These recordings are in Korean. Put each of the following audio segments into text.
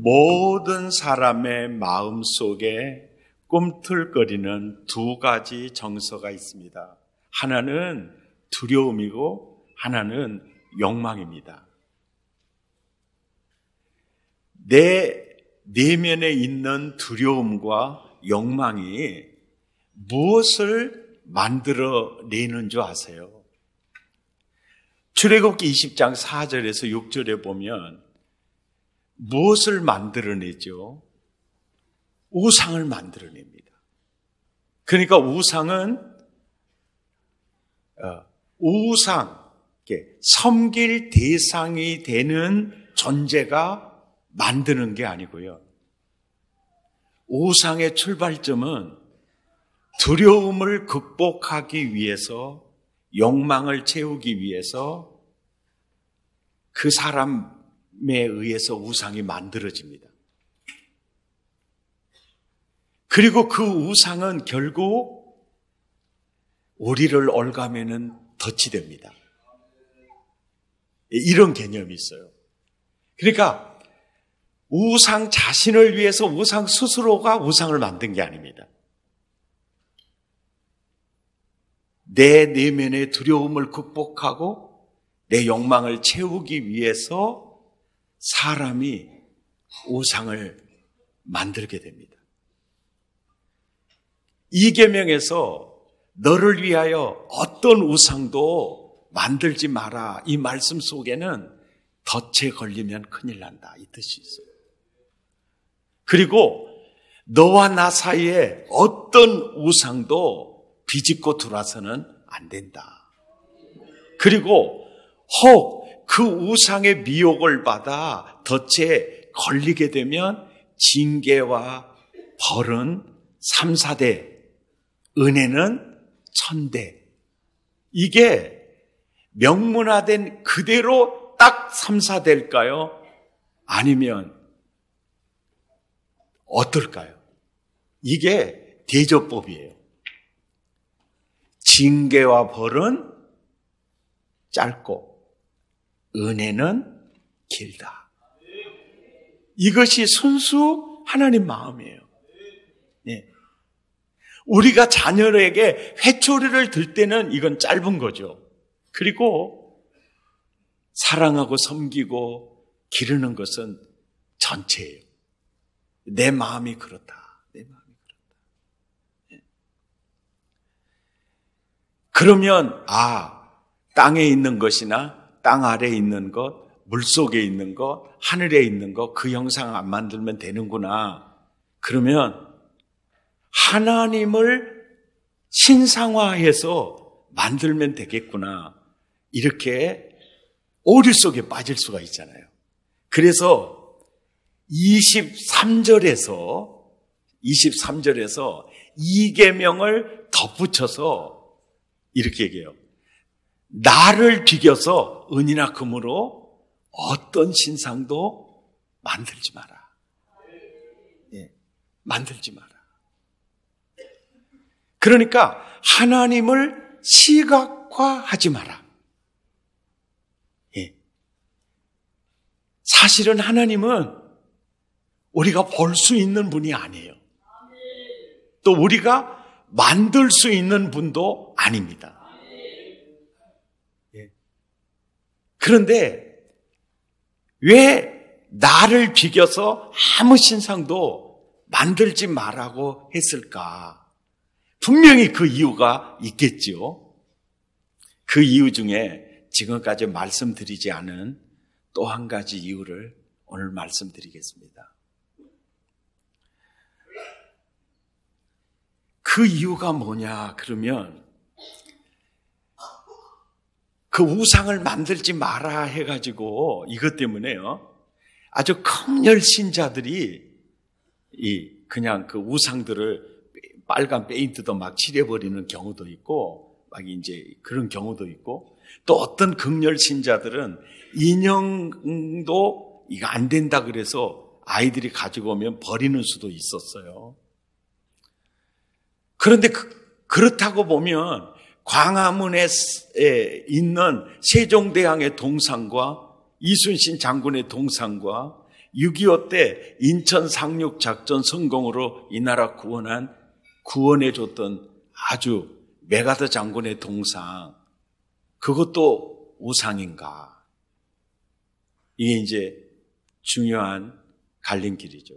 모든 사람의 마음 속에 꿈틀거리는 두 가지 정서가 있습니다. 하나는 두려움이고 하나는 욕망입니다. 내 내면에 있는 두려움과 욕망이 무엇을 만들어내는 줄 아세요? 출애굽기 20장 4절에서 6절에 보면 무엇을 만들어내죠? 우상을 만들어냅니다. 그러니까 우상은 섬길 대상이 되는 존재가 만드는 게 아니고요. 우상의 출발점은 두려움을 극복하기 위해서, 욕망을 채우기 위해서 그 사람에 의해서 우상이 만들어집니다. 그리고 그 우상은 결국 우리를 올가매는 덫이 됩니다. 이런 개념이 있어요. 그러니까 우상 자신을 위해서 우상 스스로가 우상을 만든 게 아닙니다. 내 내면의 두려움을 극복하고 내 욕망을 채우기 위해서 사람이 우상을 만들게 됩니다. 이 계명에서 너를 위하여 어떤 우상도 만들지 마라, 이 말씀 속에는 덫에 걸리면 큰일 난다, 이 뜻이 있어요. 그리고 너와 나 사이에 어떤 우상도 비집고 들어와서는 안 된다. 그리고 혹 그 우상의 미혹을 받아 덫에 걸리게 되면 징계와 벌은 3, 4대, 은혜는 1000대. 이게 명문화된 그대로 딱 3, 4대일까요? 아니면 어떨까요? 이게 대조법이에요. 징계와 벌은 짧고 은혜는 길다. 이것이 순수 하나님 마음이에요. 네. 우리가 자녀에게 회초리를 들 때는 이건 짧은 거죠. 그리고 사랑하고 섬기고 기르는 것은 전체예요. 내 마음이 그렇다. 내 마음이 그렇다. 네. 그러면 땅에 있는 것이나 땅 아래에 있는 것, 물속에 있는 것, 하늘에 있는 것, 그 형상 안 만들면 되는구나. 그러면 하나님을 신상화해서 만들면 되겠구나. 이렇게 오류 속에 빠질 수가 있잖아요. 그래서 23절에서 이 계명을 덧붙여서 이렇게 얘기해요. 나를 비겨서 은이나 금으로 어떤 신상도 만들지 마라. 예, 만들지 마라. 그러니까 하나님을 시각화하지 마라. 예. 사실은 하나님은 우리가 볼 수 있는 분이 아니에요. 또 우리가 만들 수 있는 분도 아닙니다. 예. 그런데 왜 나를 비겨서 아무 신상도 만들지 말라고 했을까? 분명히 그 이유가 있겠지요. 그 이유 중에 지금까지 말씀드리지 않은 또 한 가지 이유를 오늘 말씀드리겠습니다. 그 이유가 뭐냐 그러면 그 우상을 만들지 마라 해가지고 이것 때문에요. 아주 극렬 신자들이 그냥 그 우상들을 빨간 페인트도 막 칠해버리는 경우도 있고, 막 이제 그런 경우도 있고, 또 어떤 극렬 신자들은 인형도 이거 안 된다 그래서 아이들이 가지고 오면 버리는 수도 있었어요. 그런데 그렇다고 보면 광화문에 있는 세종대왕의 동상과 이순신 장군의 동상과 6.25 때 인천 상륙 작전 성공으로 이 나라 구원해줬던 아주 메가더 장군의 동상, 그것도 우상인가? 이게 이제 중요한 갈림길이죠.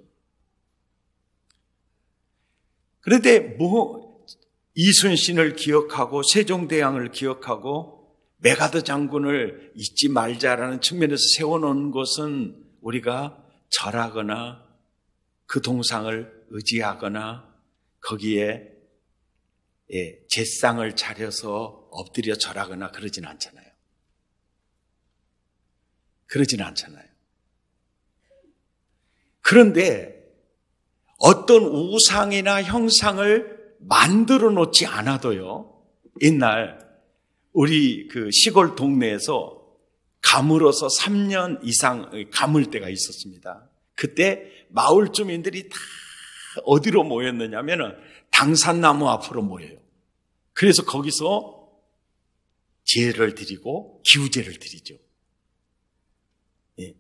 그런데 이순신을 기억하고 세종대왕을 기억하고 메가더 장군을 잊지 말자라는 측면에서 세워놓은 것은 우리가 절하거나 그 동상을 의지하거나 거기에 제상을 차려서 엎드려 절하거나 그러진 않잖아요. 그러진 않잖아요. 그런데 어떤 우상이나 형상을 만들어 놓지 않아도요, 옛날 우리 그 시골 동네에서 가물어서 3년 이상 가물 때가 있었습니다. 그때 마을 주민들이 다 어디로 모였느냐면은 당산나무 앞으로 모여요. 그래서 거기서 제를 드리고 기우제를 드리죠. 예.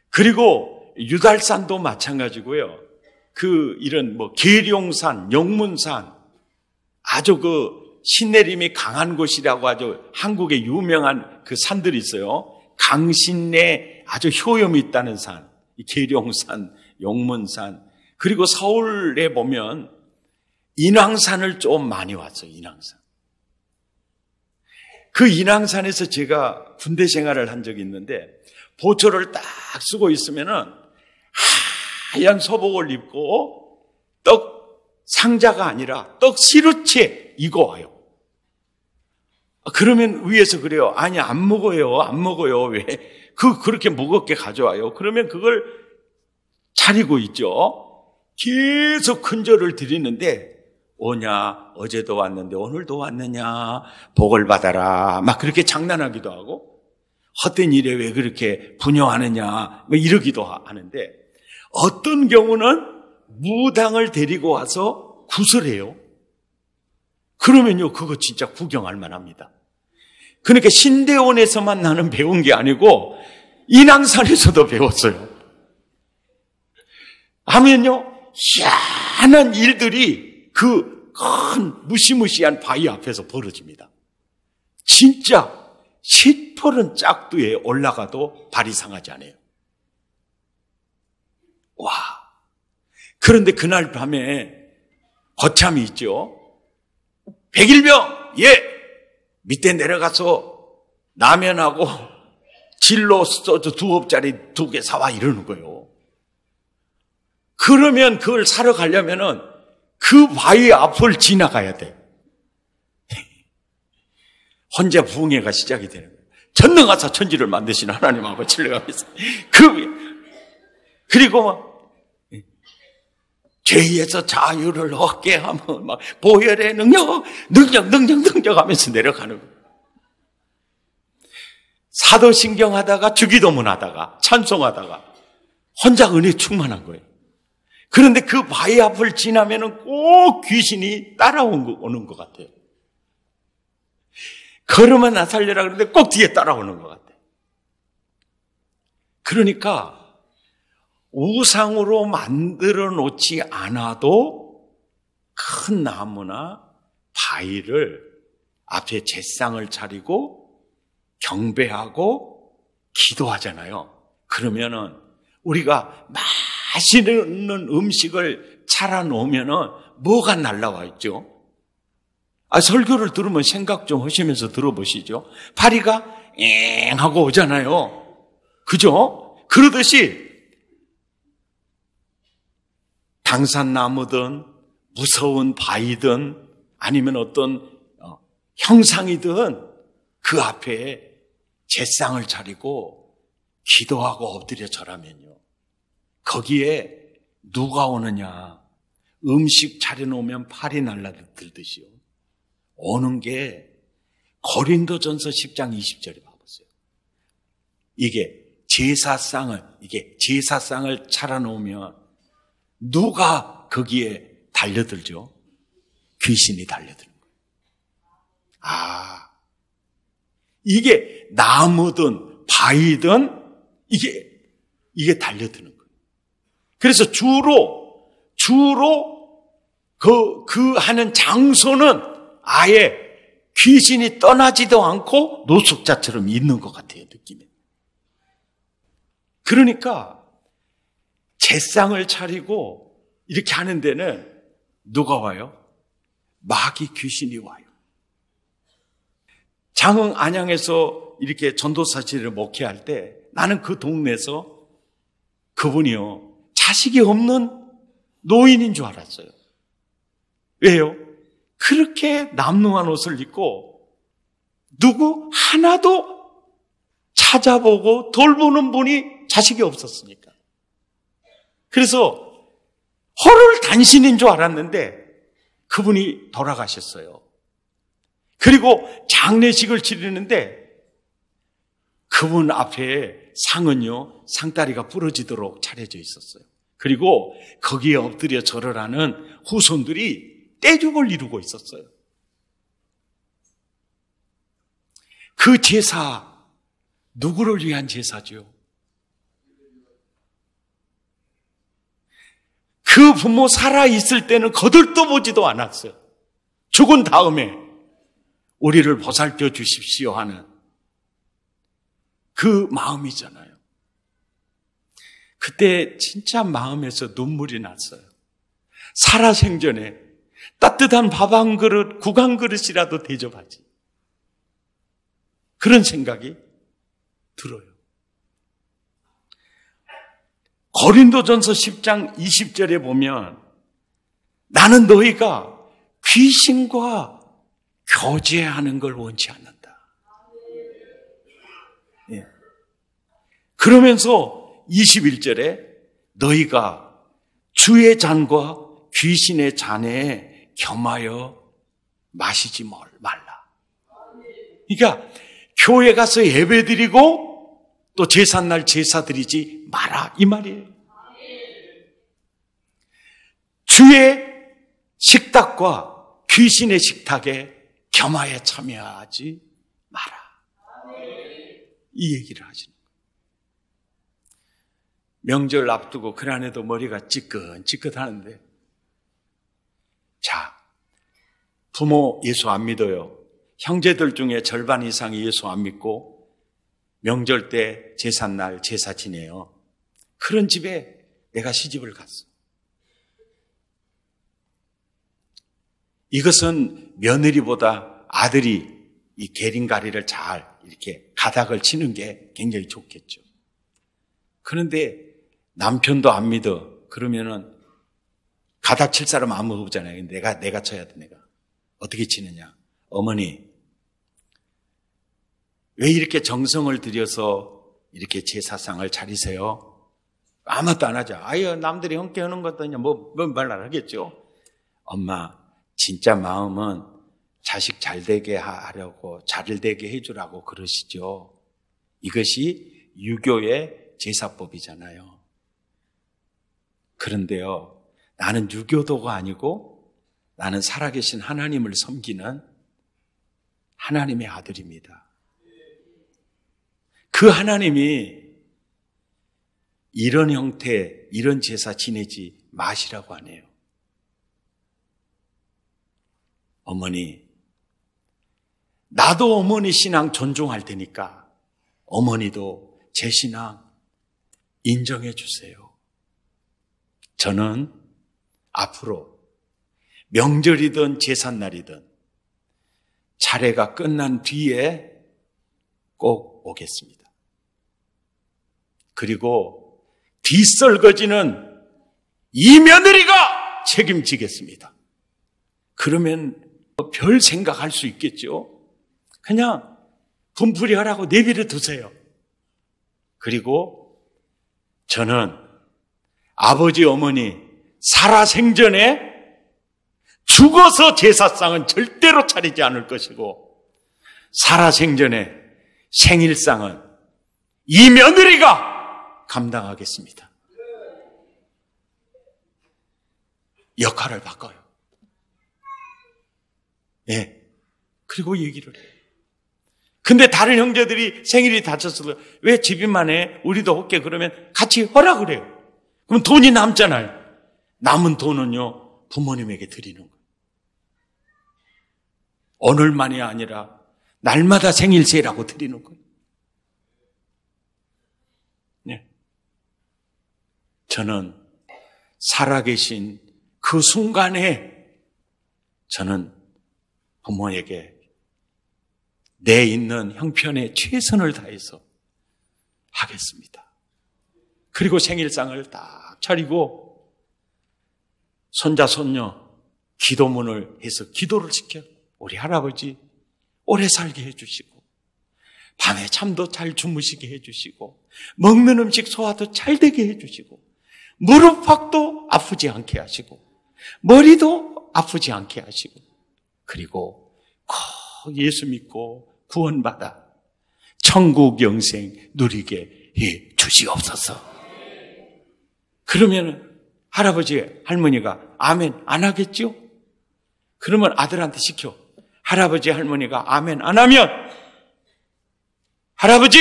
그리고 유달산도 마찬가지고요. 이런 계룡산, 영문산, 아주 신내림이 강한 곳이라고 아주 한국에 유명한 그 산들이 있어요. 강신내 아주 효염이 있다는 산, 계룡산, 용문산. 그리고 서울에 보면 인왕산을 좀 많이 왔어요. 인왕산. 그 인왕산에서 제가 군대 생활을 한 적이 있는데 보초를 딱 쓰고 있으면은 하얀 소복을 입고 떡 상자가 아니라 떡 시루채 이거 와요. 그러면 위에서 그래요. 아니, 안 먹어요. 왜? 그렇게 무겁게 가져와요. 그러면 그걸 차리고 있죠. 계속 큰절을 드리는데, 오냐, 어제도 왔는데 오늘도 왔느냐, 복을 받아라. 막 그렇게 장난하기도 하고, 헛된 일에 왜 그렇게 분여하느냐, 이러기도 하는데, 어떤 경우는 무당을 데리고 와서 구슬해요. 그러면요, 그거 진짜 구경할 만합니다. 그러니까 신대원에서만 나는 배운 게 아니고 인왕산에서도 배웠어요. 하면요, 희한한 일들이 그 큰 무시무시한 바위 앞에서 벌어집니다. 진짜 시퍼런 짝두에 올라가도 발이 상하지 않아요. 와! 그런데 그날 밤에 거참이 있죠. 백일병, 밑에 내려가서 라면하고 진로 소주 2업짜리 2개 사와 이러는 거예요. 그러면 그걸 사러 가려면은 그 바위 앞을 지나가야 돼. 혼자 부흥회가 시작이 되는 거예요. 전능하사 천지를 만드신 하나님 아버지 신뢰하면서 그리고 죄에서 자유를 얻게 하면 막 보혈의 능력 하면서 내려가는 거예요. 사도신경 하다가 주기도문 하다가 찬송하다가 혼자 은혜 충만한 거예요. 그런데 그 바위 앞을 지나면은 꼭 귀신이 따라오는 것 같아요. 걸으면 나 살려라 그러는데 꼭 뒤에 따라오는 것 같아요. 그러니까 우상으로 만들어 놓지 않아도 큰 나무나 바위를 앞에 제상을 차리고 경배하고 기도하잖아요. 그러면은 우리가 맛있는 음식을 차려놓으면은 뭐가 날라와 있죠? 설교를 들으면 생각 좀 하시면서 들어보시죠. 파리가 엥 하고 오잖아요. 그죠? 그러듯이 당산나무든 무서운 바위든 아니면 어떤 형상이든 그 앞에 제상을 차리고 기도하고 엎드려 절하면요. 거기에 누가 오느냐? 음식 차려놓으면 팔이 날라들듯이요. 오는 게 고린도전서 10장 20절에 봐보세요. 이게 제사상을 차려놓으면 누가 거기에 달려들죠? 귀신이 달려드는 거예요. 이게 나무든 바위든 이게 이게 달려드는 거예요. 그래서 주로 그 하는 장소는 아예 귀신이 떠나지도 않고 노숙자처럼 있는 것 같아요, 느낌이. 그러니까 제상을 차리고 이렇게 하는 데는 누가 와요? 마귀 귀신이 와요. 장흥 안양에서 이렇게 전도사실을 목회할 때 나는 그 동네에서 그분이요, 자식이 없는 노인인 줄 알았어요. 왜요? 그렇게 남루한 옷을 입고 누구 하나도 찾아보고 돌보는 분이 자식이 없었으니까. 그래서 허를 단신인 줄 알았는데 그분이 돌아가셨어요. 그리고 장례식을 치르는데 그분 앞에 상은요, 상다리가 부러지도록 차려져 있었어요. 그리고 거기에 엎드려 절을 하는 후손들이 떼죽을 이루고 있었어요. 그 제사, 누구를 위한 제사죠? 그 부모 살아있을 때는 거들떠보지도 않았어요. 죽은 다음에 우리를 보살펴 주십시오 하는 그 마음이잖아요. 그때 진짜 마음에서 눈물이 났어요. 살아생전에 따뜻한 밥 한 그릇, 국 한 그릇이라도 대접하지. 그런 생각이 들어요. 고린도전서 10장 20절에 보면 나는 너희가 귀신과 교제하는 걸 원치 않는다. 예. 그러면서 21절에 너희가 주의 잔과 귀신의 잔에 겸하여 마시지 말라. 그러니까 교회 가서 예배드리고 또 제삿날 제사 드리지 마라 이 말이에요. 주의 식탁과 귀신의 식탁에 겸하여 참여하지 마라. 이 얘기를 하시는 거예요. 명절 앞두고 그날에도 머리가 찌끗찌끗하는데, 자, 부모 예수 안 믿어요. 형제들 중에 절반 이상이 예수 안 믿고 명절 때 제삿날 제사 지내요. 그런 집에 내가 시집을 갔어. 이것은 며느리보다 아들이 이 계린가리를 잘 이렇게 가닥을 치는 게 굉장히 좋겠죠. 그런데 남편도 안 믿어. 그러면은 가닥 칠 사람 아무 없잖아요. 내가 쳐야 돼, 내가. 어떻게 치느냐. 어머니, 왜 이렇게 정성을 들여서 이렇게 제사상을 차리세요? 아무것도 안 하죠. 아유, 남들이 형께 하는 것도 그냥 뭔 말 안 하겠죠. 엄마, 진짜 마음은 자식 잘 되게 하려고, 잘 되게 해주라고 그러시죠. 이것이 유교의 제사법이잖아요. 그런데요, 나는 유교도가 아니고 나는 살아계신 하나님을 섬기는 하나님의 아들입니다. 그 하나님이 이런 형태, 이런 제사 지내지 마시라고 하네요. 어머니, 나도 어머니 신앙 존중할 테니까 어머니도 제 신앙 인정해 주세요. 저는 앞으로 명절이든 제삿날이든 차례가 끝난 뒤에 꼭 오겠습니다. 그리고 뒷설거지는 이 며느리가 책임지겠습니다. 그러면 별 생각할 수 있겠죠. 그냥 분풀이 하라고 내비를 두세요. 그리고 저는 아버지 어머니 살아생전에 죽어서 제사상은 절대로 차리지 않을 것이고 살아생전에 생일상은 이 며느리가 감당하겠습니다. 역할을 바꿔요. 예. 그리고 얘기를 해요. 근데 다른 형제들이 생일이 다쳤어도 왜 집인만 해? 우리도 할게. 그러면 같이 허락을 해요. 그럼 돈이 남잖아요. 남은 돈은요, 부모님에게 드리는 거예요. 오늘만이 아니라 날마다 생일세라고 드리는 거예요. 네. 저는 살아계신 그 순간에 저는 부모에게 내 있는 형편에 최선을 다해서 하겠습니다. 그리고 생일상을 딱 차리고 손자 손녀 기도문을 해서 기도를 시켜 우리 할아버지 오래 살게 해주시고 밤에 잠도 잘 주무시게 해주시고 먹는 음식 소화도 잘 되게 해주시고 무릎팍도 아프지 않게 하시고 머리도 아프지 않게 하시고 그리고 꼭 예수 믿고 구원받아 천국 영생 누리게 해 주시옵소서. 그러면 할아버지 할머니가 아멘 안 하겠죠? 그러면 아들한테 시켜. 할아버지 할머니가 아멘 안 하면 할아버지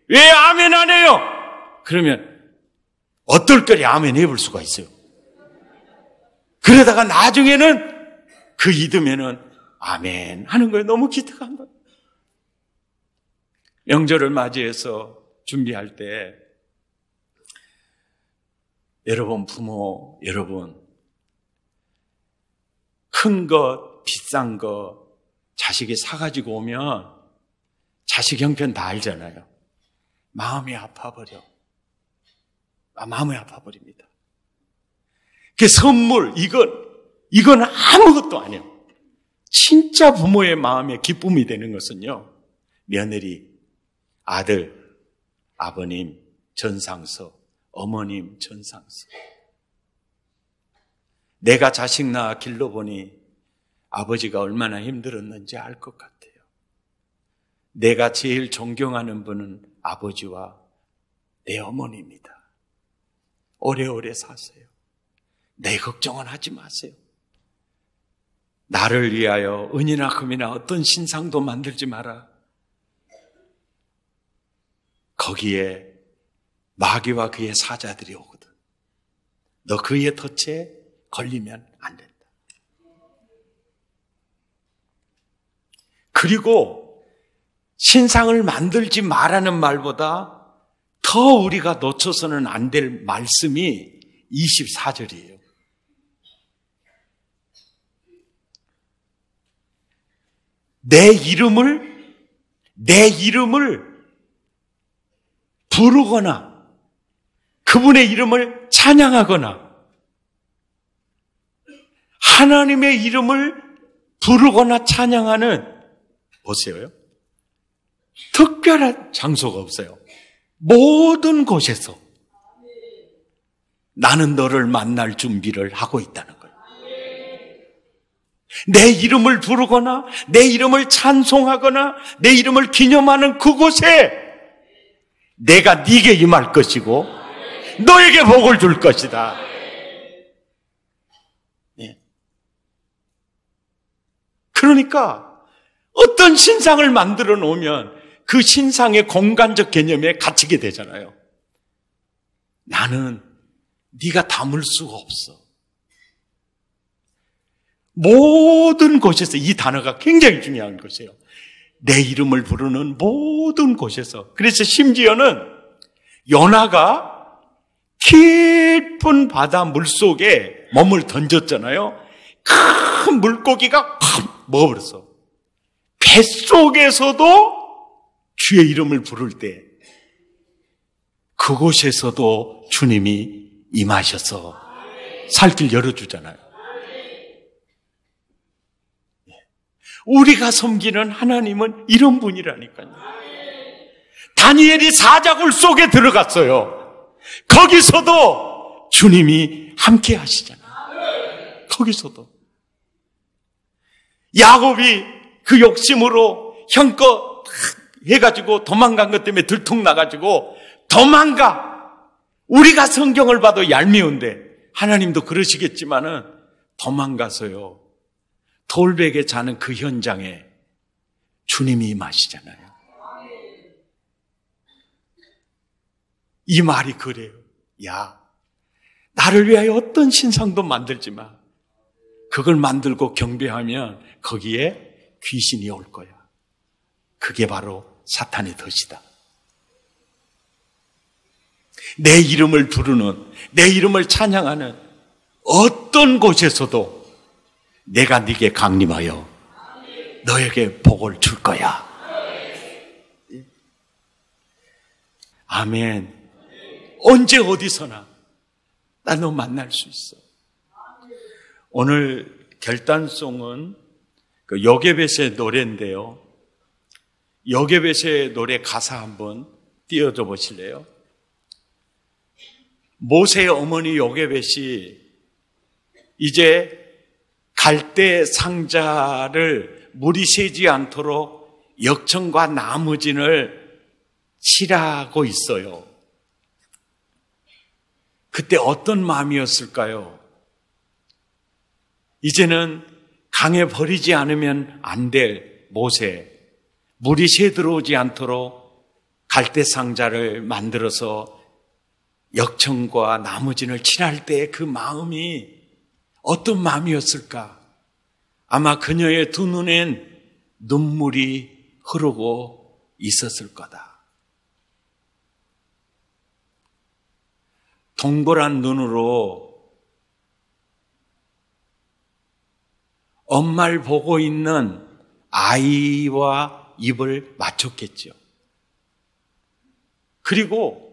왜 아멘 안 해요? 그러면 어떨결에 아멘 해볼 수가 있어요. 그러다가 나중에는 그 이듬해는 아멘 하는 거예요. 너무 기특한 거예요. 명절을 맞이해서 준비할 때 여러분 부모 여러분 큰 것 비싼 거 자식이 사가지고 오면 자식 형편 다 알잖아요. 마음이 아파버려. 마음이 아파버립니다. 그 선물 이건 아무것도 아니에요. 진짜 부모의 마음에 기쁨이 되는 것은요. 며느리, 아들, 아버님 전상서, 어머님 전상서. 내가 자식 낳아 길러보니 아버지가 얼마나 힘들었는지 알 것 같아요. 내가 제일 존경하는 분은 아버지와 내 어머니입니다. 오래오래 사세요. 내 걱정은 하지 마세요. 나를 위하여 은이나 금이나 어떤 신상도 만들지 마라. 거기에 마귀와 그의 사자들이 오거든. 너 그의 덫에 걸리면 안 된다. 그리고 신상을 만들지 말라는 말보다 더 우리가 놓쳐서는 안 될 말씀이 24절이에요. 내 이름을 부르거나 그분의 이름을 찬양하거나 하나님의 이름을 부르거나 찬양하는 보세요. 특별한 장소가 없어요. 모든 곳에서 나는 너를 만날 준비를 하고 있다는 거예요. 내 이름을 부르거나 내 이름을 찬송하거나 내 이름을 기념하는 그곳에 내가 네게 임할 것이고 너에게 복을 줄 것이다. 네. 그러니까 어떤 신상을 만들어 놓으면 그 신상의 공간적 개념에 갇히게 되잖아요. 나는 네가 담을 수가 없어. 모든 곳에서 이 단어가 굉장히 중요한 것이에요. 내 이름을 부르는 모든 곳에서. 그래서 심지어는 요나가 깊은 바다 물속에 몸을 던졌잖아요. 큰 물고기가 콱 먹어버렸어. 뱃속에서도 주의 이름을 부를 때 그곳에서도 주님이 임하셔서 살 길 열어주잖아요. 우리가 섬기는 하나님은 이런 분이라니까요. 다니엘이 사자굴 속에 들어갔어요. 거기서도 주님이 함께 하시잖아요. 거기서도. 야곱이 그 욕심으로 형껏 해가지고 도망간 것 때문에 들통나가지고 도망가. 우리가 성경을 봐도 얄미운데 하나님도 그러시겠지만은 도망가서요. 돌베개 자는 그 현장에 주님이 임하시잖아요. 이 말이 그래요. 야, 나를 위하여 어떤 신상도 만들지 마. 그걸 만들고 경배하면 거기에 귀신이 올 거야. 그게 바로 사탄의 덫이다. 내 이름을 부르는, 내 이름을 찬양하는 어떤 곳에서도 내가 네게 강림하여 너에게 복을 줄 거야. 아멘. 언제 어디서나 나 너 만날 수 있어. 오늘 결단송은 그 요게벳의 노래인데요. 요게벳의 노래 가사 한번 띄워줘 보실래요? 모세의 어머니 요게벳이 이제 갈대 상자를 물이 새지 않도록 역청과 나무진을 칠하고 있어요. 그때 어떤 마음이었을까요? 이제는 강에 버리지 않으면 안 될 모세, 물이 새 들어오지 않도록 갈대 상자를 만들어서 역청과 나무진을 칠할 때 그 마음이 어떤 마음이었을까? 아마 그녀의 두 눈엔 눈물이 흐르고 있었을 거다. 동그란 눈으로 엄마를 보고 있는 아이와 입을 맞췄겠죠. 그리고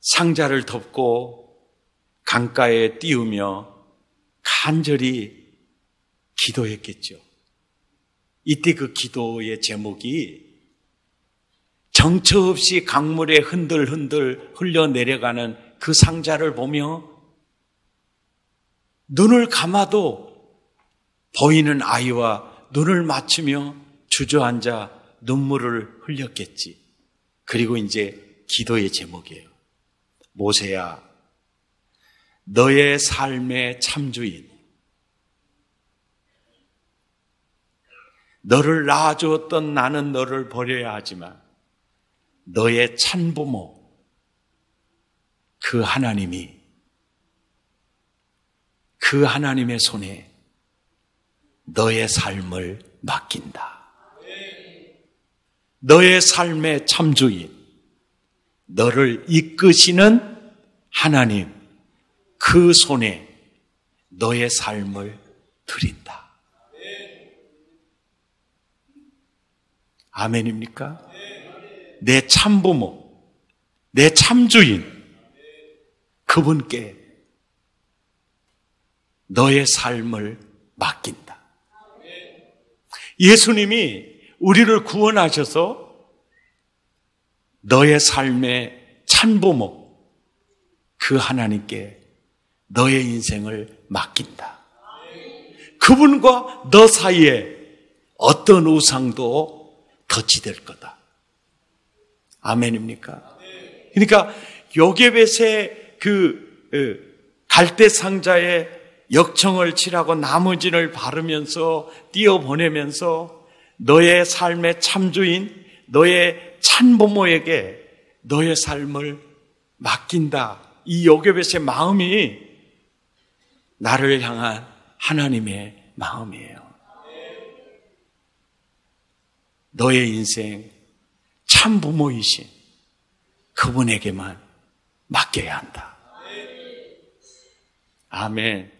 상자를 덮고 강가에 띄우며 간절히 기도했겠죠. 이때 그 기도의 제목이 정처 없이 강물에 흔들흔들 흘러내려가는 그 상자를 보며 눈을 감아도 보이는 아이와 눈을 맞추며 주저앉아 눈물을 흘렸겠지. 그리고 이제 기도의 제목이에요. 모세야, 너의 삶의 참주인, 너를 낳아주었던 나는 너를 버려야 하지만 너의 찬부모 그 하나님이 그 하나님의 손에 너의 삶을 맡긴다. 너의 삶의 참주인, 너를 이끄시는 하나님 그 손에 너의 삶을 드린다. 아멘입니까? 내 참부모, 내 참주인 그분께 너의 삶을 맡긴다. 예수님이 우리를 구원하셔서 너의 삶의 참부모 그 하나님께 너의 인생을 맡긴다. 그분과 너 사이에 어떤 우상도 덧치될 거다. 아멘입니까? 그러니까 요게벳의 그 갈대 상자에 역청을 칠하고 나무진을 바르면서 띄어보내면서 너의 삶의 참주인, 너의 참부모에게 너의 삶을 맡긴다. 이 요게벳의 마음이 나를 향한 하나님의 마음이에요. 너의 인생 참부모이신 그분에게만 맡겨야 한다. 아멘.